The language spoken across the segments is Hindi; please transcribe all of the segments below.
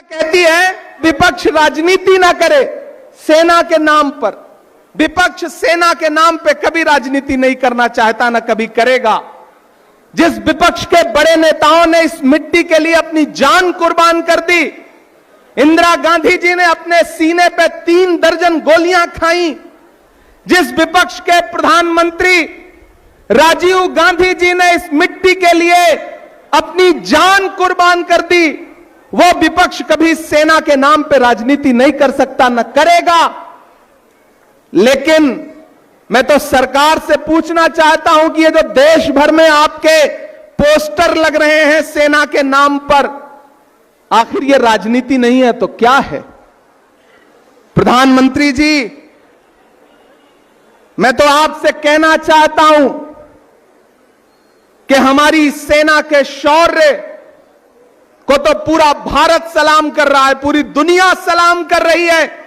कहती है विपक्ष राजनीति ना करे सेना के नाम पर। विपक्ष सेना के नाम पे कभी राजनीति नहीं करना चाहता, ना कभी करेगा। जिस विपक्ष के बड़े नेताओं ने इस मिट्टी के लिए अपनी जान कुर्बान कर दी, इंदिरा गांधी जी ने अपने सीने पे 3 दर्जन गोलियां खाई, जिस विपक्ष के प्रधानमंत्री राजीव गांधी जी ने इस मिट्टी के लिए अपनी जान कुर्बान कर दी, वो विपक्ष कभी सेना के नाम पे राजनीति नहीं कर सकता, न करेगा। लेकिन मैं तो सरकार से पूछना चाहता हूं कि ये जो देश भर में आपके पोस्टर लग रहे हैं सेना के नाम पर, आखिर ये राजनीति नहीं है तो क्या है? प्रधानमंत्री जी, मैं तो आपसे कहना चाहता हूं कि हमारी सेना के शौर्य को तो पूरा भारत सलाम कर रहा है, पूरी दुनिया सलाम कर रही है।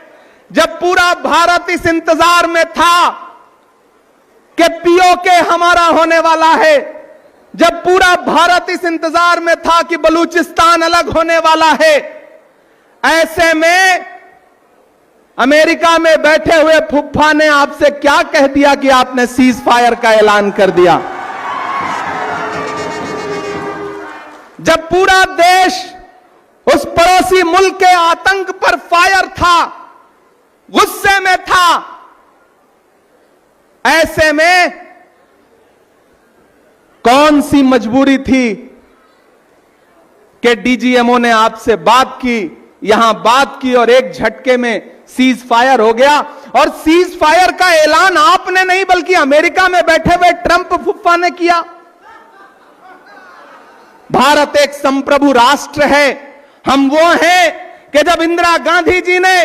जब पूरा भारत इस इंतजार में था कि पीओके हमारा होने वाला है, जब पूरा भारत इस इंतजार में था कि बलूचिस्तान अलग होने वाला है, ऐसे में अमेरिका में बैठे हुए फुफ्फा ने आपसे क्या कह दिया कि आपने सीज फायर का ऐलान कर दिया? जब पूरा देश उस पड़ोसी मुल्क के आतंक पर फायर था, गुस्से में था, ऐसे में कौन सी मजबूरी थी कि डीजीएमओ ने आपसे बात की, यहां बात की और एक झटके में सीज फायर हो गया। और सीज फायर का ऐलान आपने नहीं बल्कि अमेरिका में बैठे हुए ट्रंप फुफ्फा ने किया। भारत एक संप्रभु राष्ट्र है। हम वो हैं कि जब इंदिरा गांधी जी ने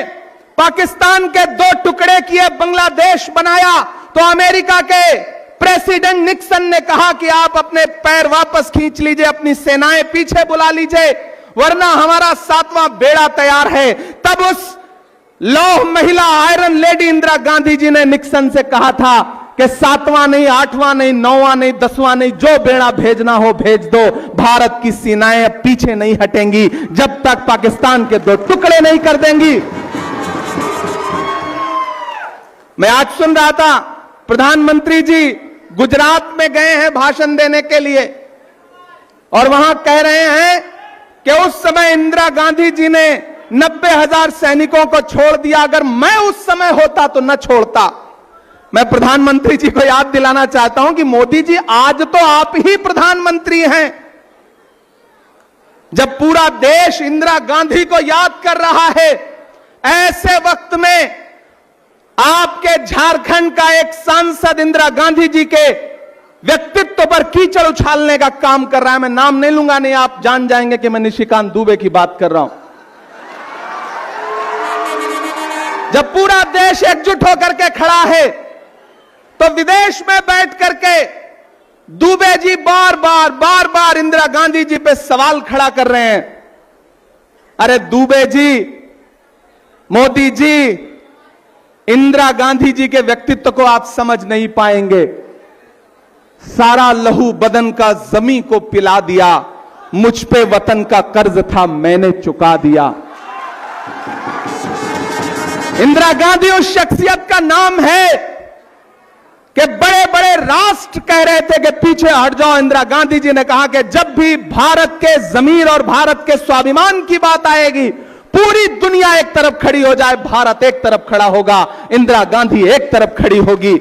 पाकिस्तान के 2 टुकड़े किए, बांग्लादेश बनाया, तो अमेरिका के प्रेसिडेंट निक्सन ने कहा कि आप अपने पैर वापस खींच लीजिए, अपनी सेनाएं पीछे बुला लीजिए, वरना हमारा 7वां बेड़ा तैयार है। तब उस लौह महिला आयरन लेडी इंदिरा गांधी जी ने निक्सन से कहा था कि 7वां नहीं, 8वां नहीं, 9वां नहीं, 10वां नहीं, जो बेड़ा भेजना हो भेज दो, भारत की सेनाएं पीछे नहीं हटेंगी जब तक पाकिस्तान के 2 टुकड़े नहीं कर देंगी। मैं आज सुन रहा था प्रधानमंत्री जी गुजरात में गए हैं भाषण देने के लिए, और वहां कह रहे हैं कि उस समय इंदिरा गांधी जी ने 90,000 सैनिकों को छोड़ दिया, अगर मैं उस समय होता तो न छोड़ता। मैं प्रधानमंत्री जी को याद दिलाना चाहता हूं कि मोदी जी, आज तो आप ही प्रधानमंत्री हैं। जब पूरा देश इंदिरा गांधी को याद कर रहा है, ऐसे वक्त में आपके झारखंड का एक सांसद इंदिरा गांधी जी के व्यक्तित्व पर कीचड़ उछालने का काम कर रहा है। मैं नाम नहीं लूंगा, नहीं आप जान जाएंगे कि मैं निशिकांत दुबे की बात कर रहा हूं। जब पूरा देश एकजुट होकर के खड़ा है, तो विदेश में बैठ करके दुबे जी बार बार इंदिरा गांधी जी पे सवाल खड़ा कर रहे हैं। अरे दुबे जी, मोदी जी, इंदिरा गांधी जी के व्यक्तित्व को आप समझ नहीं पाएंगे। सारा लहू बदन का जमी को पिला दिया, मुझ पे वतन का कर्ज था मैंने चुका दिया। इंदिरा गांधी उस शख्सियत का नाम है कि बड़े बड़े राष्ट्र कह रहे थे कि पीछे हट जाओ। इंदिरा गांधी जी ने कहा कि जब भी भारत के जमीर और भारत के स्वाभिमान की बात आएगी, पूरी दुनिया एक तरफ खड़ी हो जाए, भारत एक तरफ खड़ा होगा, इंदिरा गांधी एक तरफ खड़ी होगी।